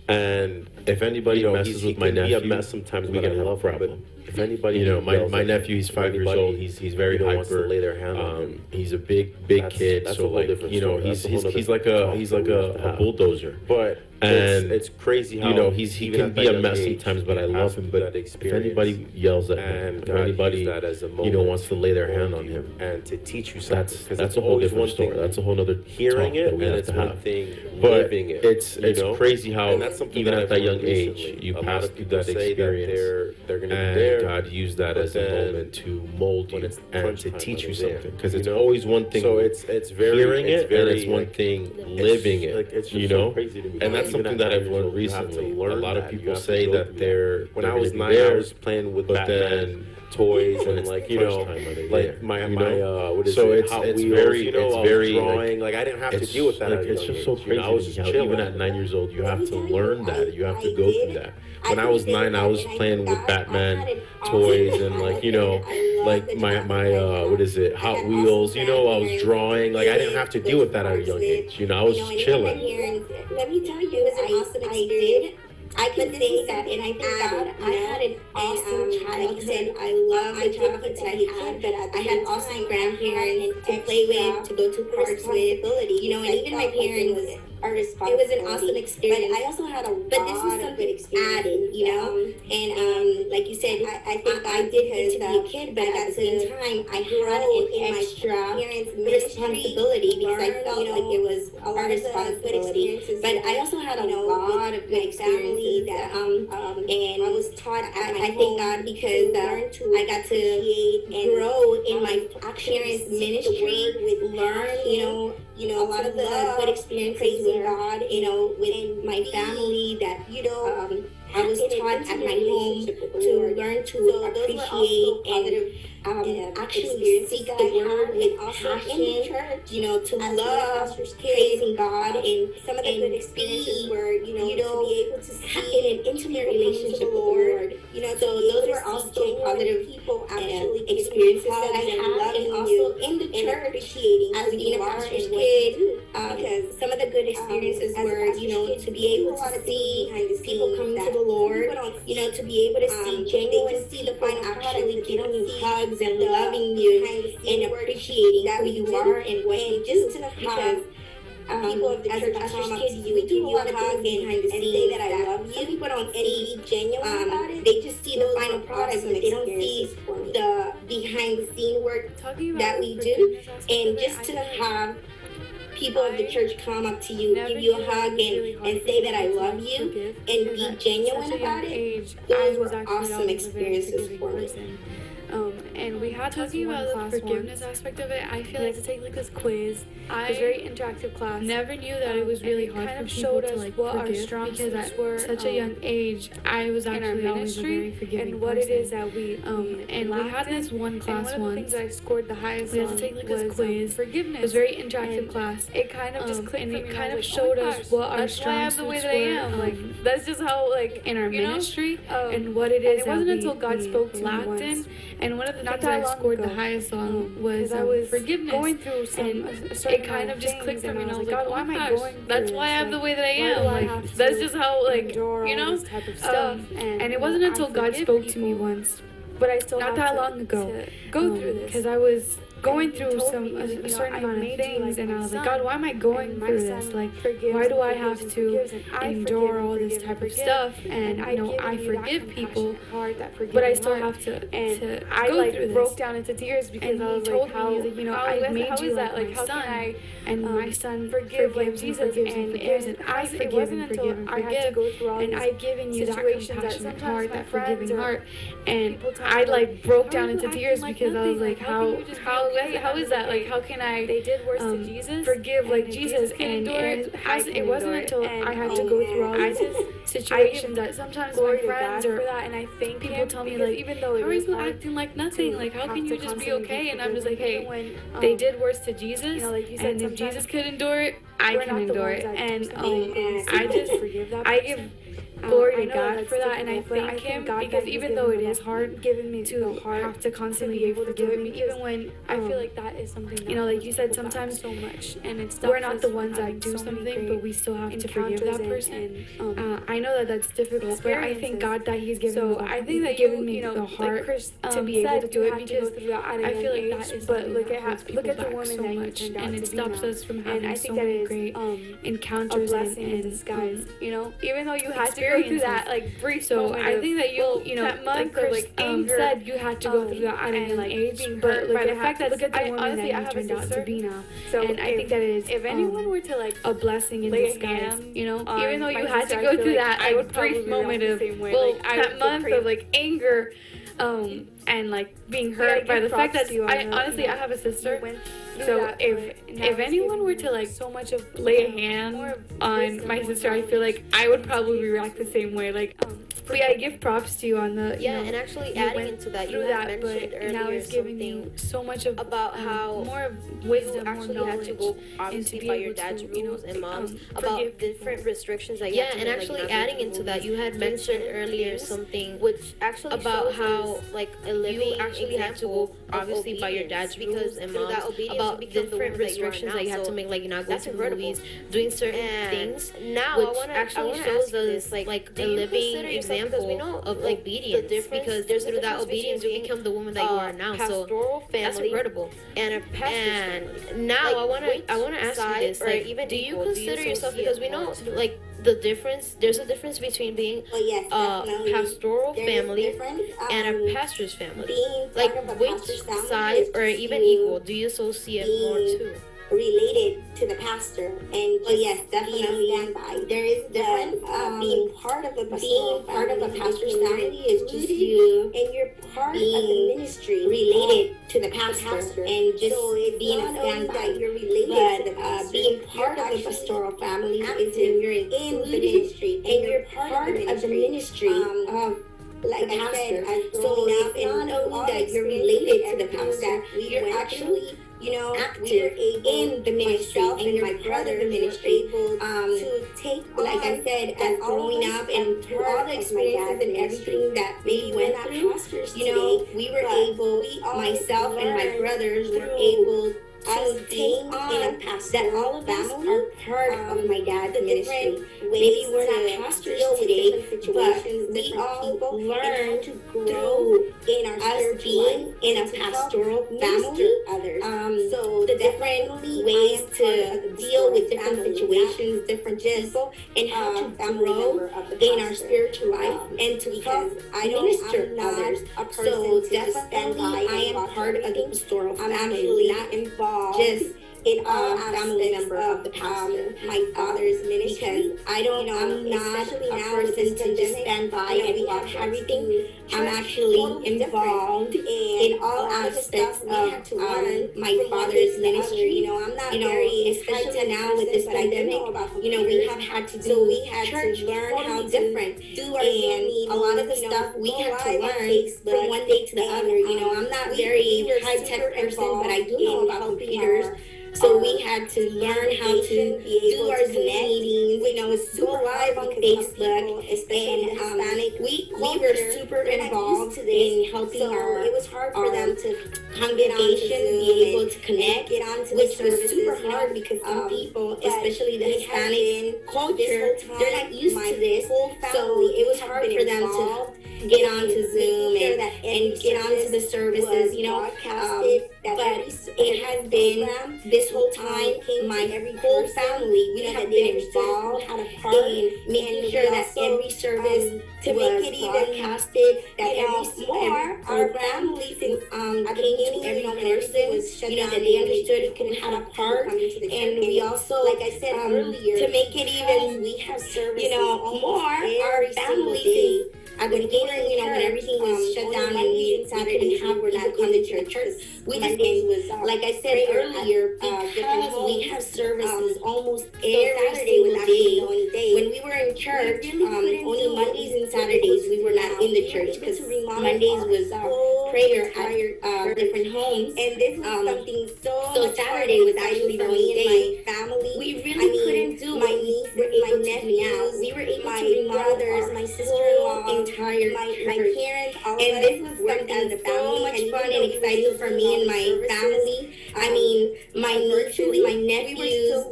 And if anybody messes with my nephew, be a mess sometimes, we're gonna have a problem. If anybody, my nephew, he's 5 years old. He's very hyper. Wants to lay their hand on him. He's a big kid. So like, he's like a bulldozer. But it's crazy how he can be a mess sometimes. But I love him. But if anybody yells at him, if anybody wants to lay their hand on him, and to teach you something, that's a whole different story. That's a whole other hearing it, and it's one thing. But it's crazy how even at that young age you pass through that experience. They're gonna be there. God used that as a moment to mold you and to teach you something, because it's always one thing. So it's very hearing it, and it's one thing living it. And that's something that I've learned recently. A lot of people say that they're when I was 9, I was playing with Batman toys and like my what is it? Hot Wheels, it's very drawing. Like I didn't have to deal with that. Like, it's just so crazy. I was just even at 9 years old, you have to learn that. You have to go through that. When I was 9, I was playing with Batman toys and like my what is it? Hot Wheels. I was drawing. Like I didn't have to deal with that at a young age. I was just chilling. Let me tell you, it was an awesome experience. I can say that, and I thank God I had an awesome childhood. I love the childhood that I had, but I had awesome grandparents to play with, to go to parks with, and even my parents. It was an awesome experience. But I also had this was something added, and like you said, I think I did get to be a kid, but at the same time, I had an extra responsibility because I felt like it was our responsibility. But I also had a lot of good experiences that, and I was taught. I thank God because I got to grow in my parents' ministry, learn, a lot of the good experiences with God, with my family that, I was taught at my home to learn to appreciate and actually seek the word with passion, to love praising God, and some of the good experiences were, to be able to see in an intimate relationship with the Lord. So those were also positive experiences that I had, and also in the church as being a pastor's kid, because some of the good experiences were, to be able to see people coming to the Lord, to be able to see genuine people actually giving you hugs and loving you and appreciating who you are and what you do, because people of the church come up to you, give you a hug behind the scenes that I love you. Some people don't see genuine about it. They just see the final product, but they don't see the behind the scene work that we do. And just to have people of the church come up to you, give you a hug and say that I love you and be genuine about it, those were awesome experiences for me. And we had talking about the forgiveness aspect of it. I feel like to take this quiz. It was a very interactive class. Never knew that it was really hard for people to what our strong suits were. At such a young age, I was actually always a very forgiving person. It is that we and we had this one class once. That I scored the highest. We had to take this quiz. Forgiveness. It was a very interactive class. It kind of just clicked, and it kind of showed us what our strong suits were. That's just how in our ministry and what it is. It wasn't until God spoke to me once. And one of the things I scored the highest on was forgiveness. Going through it kind of just clicked for me, and I was like, why am I going through that's why I have the way that I am. That's just how, this type of stuff. And it wasn't until God spoke to me once, but I still not that long ago, go through this. Because I was going through a certain amount of things, and I was like, God, why am I going through this? Why do I have to endure all this type of stuff? And I forgive people, but I still have to go through this. Broke down into tears because I was like, how I made you like my son, and my son forgives Jesus and forgives, and I forgive and forgive and forgive, and I've given you that compassionate heart, that forgiving heart, and I broke down into tears because I was like, how is that? How can I they did worse to Jesus? Forgive like Jesus? And it wasn't until I had to go through all these situations that sometimes my friends or and I think people tell me even though how are you acting like nothing? How can you just be okay? And I'm just like, hey, they did worse to Jesus, and if Jesus could endure it, I can endure it. And I give glory to God for that, and I thank Him because even though it is hard given me to have to constantly be able to do it, even when I feel like that is something that, like you said, sometimes so much, and it's we're not the ones that do something, but we still have to forgive that person. I know that that's difficult, but I thank God that He's given me. I think that given me the heart to be able to do it, because I feel like that is. But look at the woman so much, and it stops us from having so many great encounters and disguise. Even though you had to go through that brief. So I think that that month of anger said you had to go through that at a young age, but by the fact that look at the woman that you turned out to be now. So and I think that it is if anyone were to a blessing in disguise, even though you had to go through that brief moment of that month of anger. And being hurt by the fact that I have a sister. So if anyone were to so much of lay a hand on my sister, I feel like I would probably react the same way. But I give props to you on the and actually adding into that, you had mentioned earlier now it's giving you so much of about how more wisdom, actually more had to go obviously by your dad's rules and mom's about different restrictions that you had to and actually adding into that, you had mentioned earlier something which actually about how a living actually had to go obviously by your dad's rules and mom's about different restrictions that you had to make, you're not going to movies, doing certain things. Now I want to actually shows us a living example of obedience, because through that obedience you become the woman that you are now. So that's incredible. And now I want to ask you this: do you consider yourself, because we know the difference? There's a difference between being a pastoral family and a pastor's family. Which side, or even equal, do you associate more to? Related to the pastor, and yes, definitely stand by. There is difference. Being part of a pastor's family is just you, and you're part of the ministry related to the pastor, and just being a standby. You're related, but being part of a pastoral family is you're in the ministry, and you're part of the ministry of. Like I said, so it's not only that you're related to the pastor, you're actually active in the ministry, and my brother the ministry, to take, like I said, as growing up and through all the experiences and everything that we went through, we were able, myself and my brothers were able to take on that all of us are part of my dad's ministry. Maybe we're not pastors today, but we all learned to grow in our us being in a pastoral family. So the different ways to deal with different situations, different people, and how to grow in our spiritual life and to help minister others. So definitely I am part of the pastoral family, not involved just in all family member of the pastor, my father's ministry, because I'm not a person to just stand by and watch everything. I'm actually involved in all aspects of my father's ministry. I'm not very, especially now with this pandemic, we have had to do church, learn how different, and a lot of the stuff we had to learn from one day to the other. I'm not very high-tech person, but I do know about computers. So we had to learn how to do our Zoom meetings, super live on Facebook, and we were super involved in helping our congregation be able to connect, which was super hard because some people, especially the Hispanic culture, they're not used to this, so it was hard for them to get onto Zoom and get onto the services, but it has been this whole time, my whole family, we have been involved in making sure that every service was broadcasted, that our family came to every person, that they understood who can have a part, and we also, like I said earlier, to make it even, more, our family at the beginning, when everything was shut down and we couldn't have people come to church, we just was like I said earlier, because we have services almost every single day. When we were in church, only Mondays and Saturdays we were not in the church because Mondays was prayer at different homes, and this was something so Saturday was actually the only day. Family, we really couldn't do. My niece, my nephews, we were able to bring brothers, my sister-in-law, entire my parents, all and this was something so much fun and exciting for me and my family. I mean, my nieces, my nephews,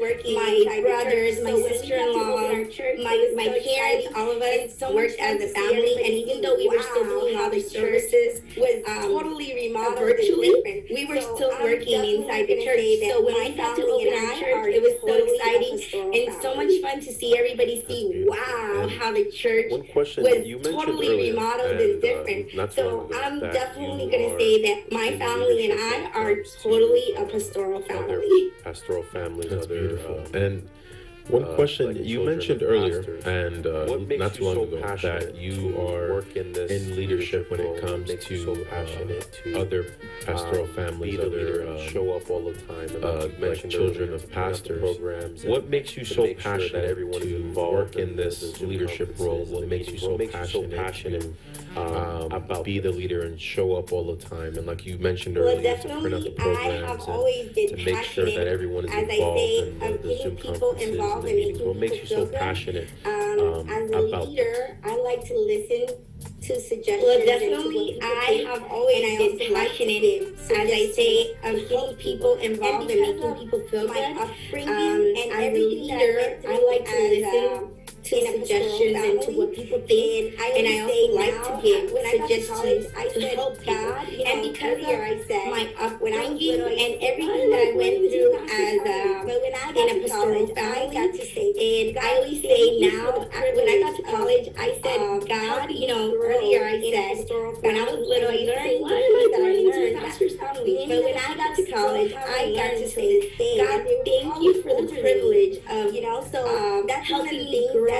my brothers, my sister-in-law, my parents, all of us worked as a family, and even though we were still doing all the services, was totally remodeled virtually, we were still working inside the church. So when we got to open our church, it was so exciting and so much fun to see everybody see, wow, how the church was totally remodeled and different. So I'm definitely going to say that my family and I are totally a pastoral family. Pastoral families, That's beautiful. And one question like you mentioned earlier, and not too long so ago, that you are in leadership when it comes to other pastoral families, other show up all the time, and like children of pastors. Programs. What makes you so passionate that everyone is to involved work in this leadership role? What makes you so passionate about be the leader and show up all the time? And like you mentioned earlier, to print out the programs and to make sure that everyone is involved in the Zoom conferences and the meetings. What makes you so passionate as a about leader, I like to listen to suggestions. Well, definitely, I have always been passionate, as I say, of getting people involved and making people feel good. And as a leader, I like to listen to suggestions and to what people think, and I also like to give suggestions to help God. And because of my upbringing and everything that I went through as in a pastoral family, and I always say now, when I got to college, I said, God, earlier I said, when I was little, I learned, why am I going into a pastor's family? But when I got to college, I got to say, God, thank you for the privilege of, that helping me grow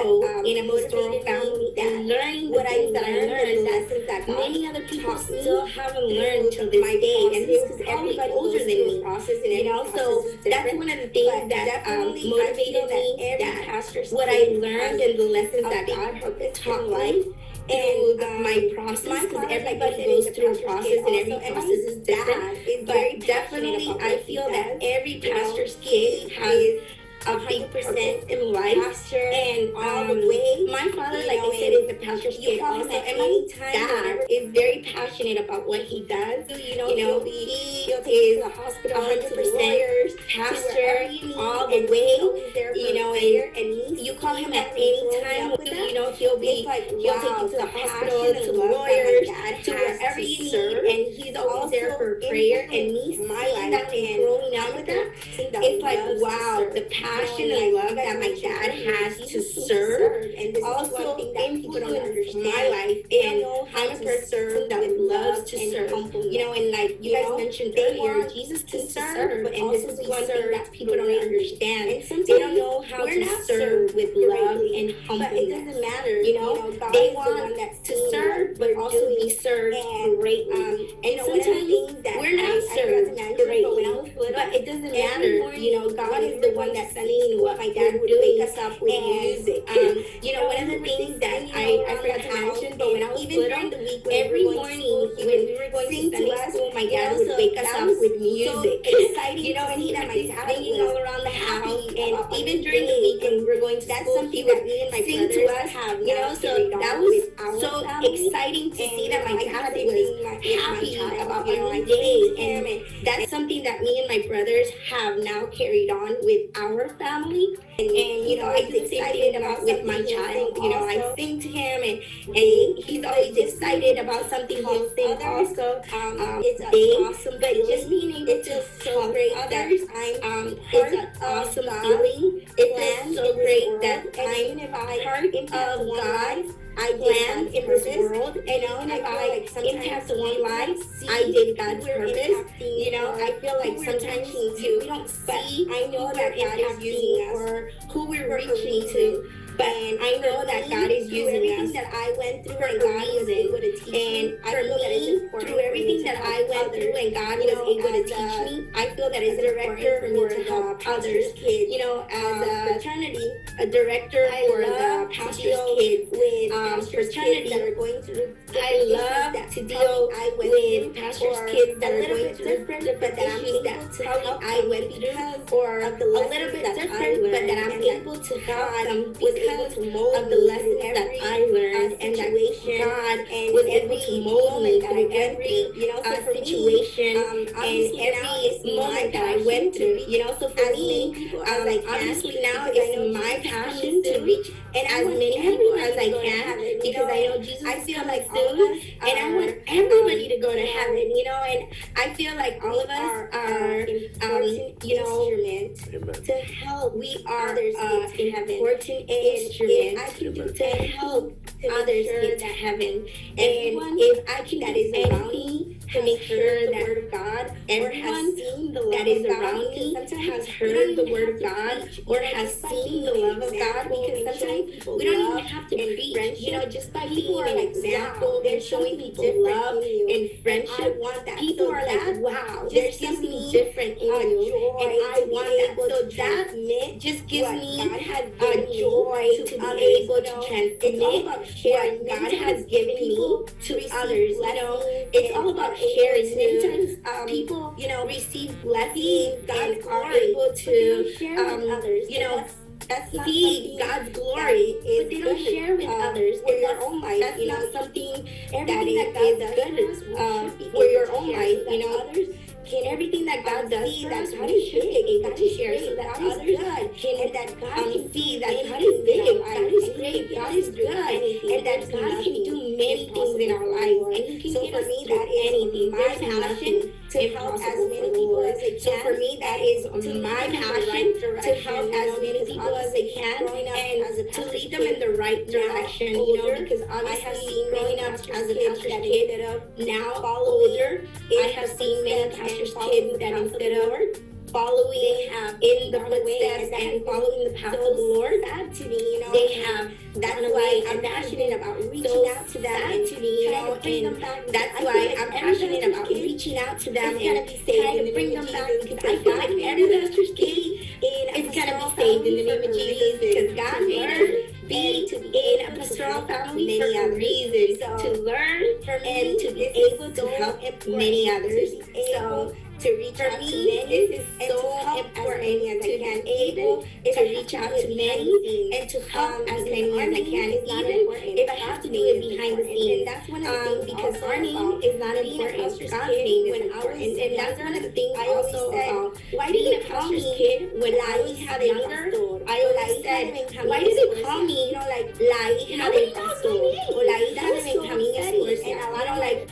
in a pastoral family and learning what I learned, lessons that many other people still haven't learned till this day, and this is everybody older than me, so that's one of the things that motivated me, that what I learned and the lessons that God taught life. And my process, because everybody goes through a process and every process is different, but definitely I feel that every pastor's kid has a big percent in life, and all the way. My father, like I said, is a pastor's kid also, and my dad is very passionate about what he does. He is 100% pastor all the way. And you call him at any time. He'll take you to the hospital, to the lawyers, to wherever you need, and he's always there for prayer. And me, my life and growing up with that, it's like, wow, the passion and love that my dad has to serve, and also influenced my life. And I'm a person that loves to serve. And like you guys mentioned earlier, Jesus can serve, and this is one thing that people don't understand. They don't know how to serve with love and humbleness. It doesn't matter. They want to serve, but also be served greatly. And sometimes we're not served greatly, but it doesn't matter. God is the one that's sending what my dad would wake us up with music. One of the things that I forgot to mention, but when I was little, during the week, every morning when we were going to Sunday school, my dad would wake us up with music. Exciting, and he'd have singing all around the house. And even during the week when we were going to school, something he would sing to us. So that was so exciting to see that my dad was happy about my day, and that's something that me and my brothers have now carried on with our family. And I get excited about with my child. I sing to him, and he's always excited about something. He'll sing also. It's awesome, but just being able to celebrate others, it's an awesome feeling. It's so great that I'm part of God's plan in this world, and if I impact one life, I did God's purpose. I feel like sometimes we don't see, I know that God is using us or who we're reaching to, and I know that God is using us that I went through and God was able to teach me. And I feel that it's important through everything that I went through and God was able to teach me. I feel that it's a director for me to help others, kids, as a fraternity, a director for the pastor's kids with fraternity that are going through. I love to deal with pastor's kids that are going through different issues that I went through, or a little bit different, but that I'm able to help them, was able to mold of the lessons that I learned, and that God was able to mold me through every situation and every moment that I went through. So for me, obviously now it's my passion to reach and as many people as I can, because I know Jesus is coming soon, and I want everybody to go to heaven. And I feel like all of us are instruments to help. We are important instruments to help others get to heaven. And if I can that is around me to make sure that the word of God, everyone that is around me has heard the word of God or has seen the love of God, because sometimes we don't even have to preach, just by being an example and showing people love and friendship. People are like, wow, there's something different in you, and I want that. So that just gives me a joy to be able to transmit what God has given me to others. It's all about sharing. Many times people, receive blessings and are able to, see God's glory, but they don't share with others for your own life. That's not something that is good for your own life. Can everything that God does see that God is able to share, so that others can that God can see that God is big, God is great, God is good, and that God can do many things in our lives. And so for me, that is anything. My passion to help as many people as I can. So for me, that is my passion to help as many people as I can, and to lead them in the right direction. Because I have seen growing up as a pastor's kid, now older, I have seen many pastor's kids that instead of following in the footsteps and following the path of the Lord, they have. That's why I'm passionate about reaching out to them, and that's why I'm passionate about reaching out to them and trying to bring them back, because I feel like every pastor's kid is gonna be saved in the name of Jesus, because God made us be in a pastoral family for a reason, to learn and to be able to help many others. So to reach out to many, this is so important, to be able to reach out to many and to help as many as I can, even if I have to do it behind the scenes. Because our name is not important, God's name is important, and that's one of the things also about being a pastor's kid. When I was younger, I always said, why do they call me la hija del pastor or la hija de Benjamin?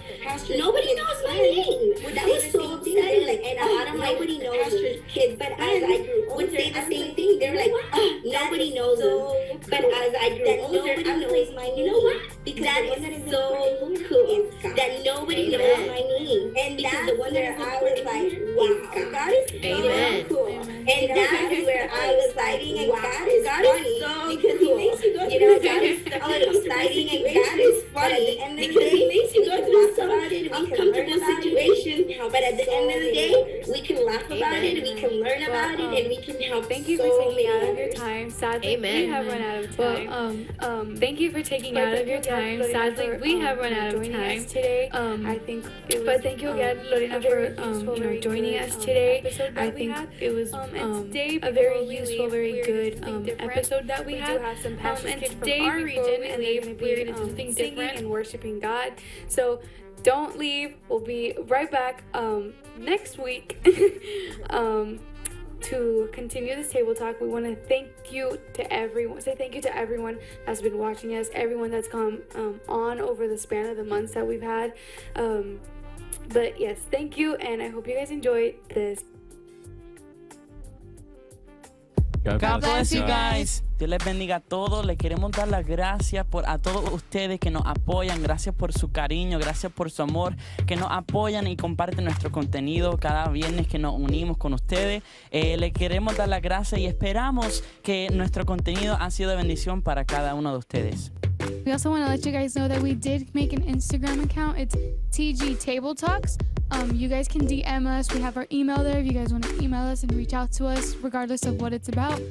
And nobody knows my name. That was so upsetting. And a lot of nobody knows pastor's kids, but as I grew older, would say the same thing. They're like, nobody knows us. But as I grew older, I'm like, you know what? Because that is so cool that nobody knows my name. And that's where I was like, wow, God is so cool. And that's where I was like, wow, God is so because He makes you go through. God is so exciting, and God is funny, and because He makes you go through some uncomfortable situations. But at the end of the day, we can laugh about it, we can learn about it, and we can help. Thank you for taking out of your time. Sadly, we have run out of time. Thank you for taking out of your time. Sadly, we have run out of time today. I think it was. But thank you again, Lorena, for joining us today. I think it was a very useful, very good episode that we had. And today, our region, and we're going to do something different and worshiping God. So don't leave. We'll be right back next week to continue this table talk. We want to thank you to everyone. Say thank you to everyone that's been watching us, everyone that's come on over the span of the months that we've had. But yes, thank you, and I hope you guys enjoyed this. God bless you guys. Dios les bendiga a todos. Les queremos dar las gracias a todos ustedes que nos apoyan. Gracias por su cariño, gracias por su amor, que nos apoyan y comparten nuestro contenido cada viernes que nos unimos con ustedes. Les queremos dar las gracias y esperamos que nuestro contenido ha sido de bendición para cada uno de ustedes. We also want to let you guys know that we did make an Instagram account. It's TG Table Talks. You guys can DM us. We have our email there if you guys want to email us and reach out to us regardless of what it's about.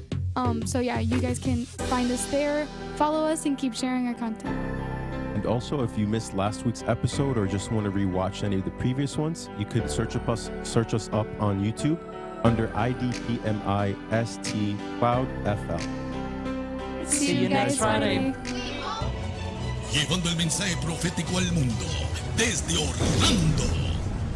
So yeah, you guys can find us there, follow us, and keep sharing our content. And also, if you missed last week's episode or just want to rewatch any of the previous ones, you could search us up on YouTube under IDPMIST Cloud FL. See you next Friday. Llevando el mensaje profético al mundo desde Orlando.